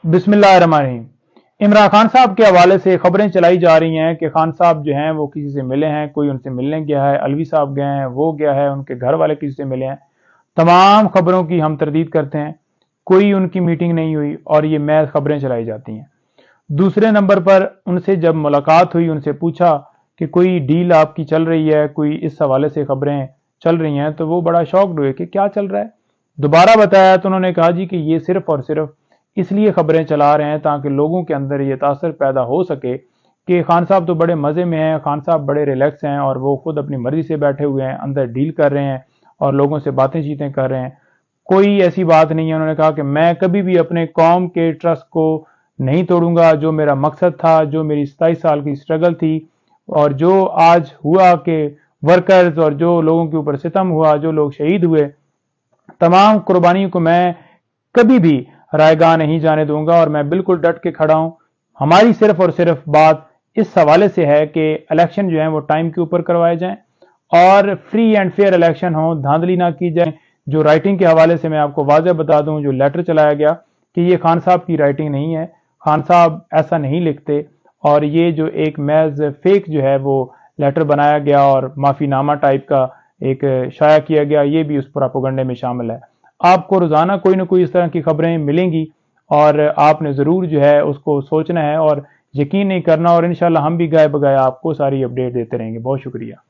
बिस्मिल्लाहिर्रहमानिर्रहीम। इमरान खान साहब के हवाले से खबरें चलाई जा रही हैं कि खान साहब जो हैं वो किसी से मिले हैं, कोई उनसे मिलने गया है, अलवी साहब गए हैं, वो गया है, उनके घर वाले किसी से मिले हैं। तमाम खबरों की हम तरदीद करते हैं, कोई उनकी मीटिंग नहीं हुई और ये महज खबरें चलाई जाती हैं। दूसरे नंबर पर उनसे जब मुलाकात हुई, उनसे पूछा कि कोई डील आपकी चल रही है, कोई इस हवाले से खबरें चल रही हैं, तो वो बड़ा शॉक्ड हुए कि क्या चल रहा है। दोबारा बताया तो उन्होंने कहा जी कि ये सिर्फ और सिर्फ इसलिए खबरें चला रहे हैं ताकि लोगों के अंदर ये तासर पैदा हो सके कि खान साहब तो बड़े मज़े में हैं, खान साहब बड़े रिलैक्स हैं और वो खुद अपनी मर्जी से बैठे हुए हैं, अंदर डील कर रहे हैं और लोगों से बातें चीतें कर रहे हैं। कोई ऐसी बात नहीं है। उन्होंने कहा कि मैं कभी भी अपने कौम के ट्रस्ट को नहीं तोड़ूंगा। जो मेरा मकसद था, जो मेरी 27 साल की स्ट्रगल थी और जो आज हुआ कि वर्कर्स और जो लोगों के ऊपर सितम हुआ, जो लोग शहीद हुए, तमाम कुर्बानियों को मैं कभी भी रायगाह नहीं जाने दूंगा और मैं बिल्कुल डट के खड़ा हूं। हमारी सिर्फ और सिर्फ बात इस हवाले से है कि इलेक्शन जो है वो टाइम के ऊपर करवाए जाएं और फ्री एंड फेयर इलेक्शन हो, धांधली ना की जाए। जो राइटिंग के हवाले से मैं आपको वाज़ेह बता दूं, जो लेटर चलाया गया कि ये खान साहब की राइटिंग नहीं है, खान साहब ऐसा नहीं लिखते और ये जो एक महज फेक जो है वो लेटर बनाया गया और माफीनामा टाइप का एक शाया किया गया, ये भी उस प्रोपेगेंडे में शामिल है। आपको रोजाना कोई ना कोई इस तरह की खबरें मिलेंगी और आपने जरूर जो है उसको सोचना है और यकीन नहीं करना, और इंशाल्लाह हम भी गाय बगाए आपको सारी अपडेट देते रहेंगे। बहुत शुक्रिया।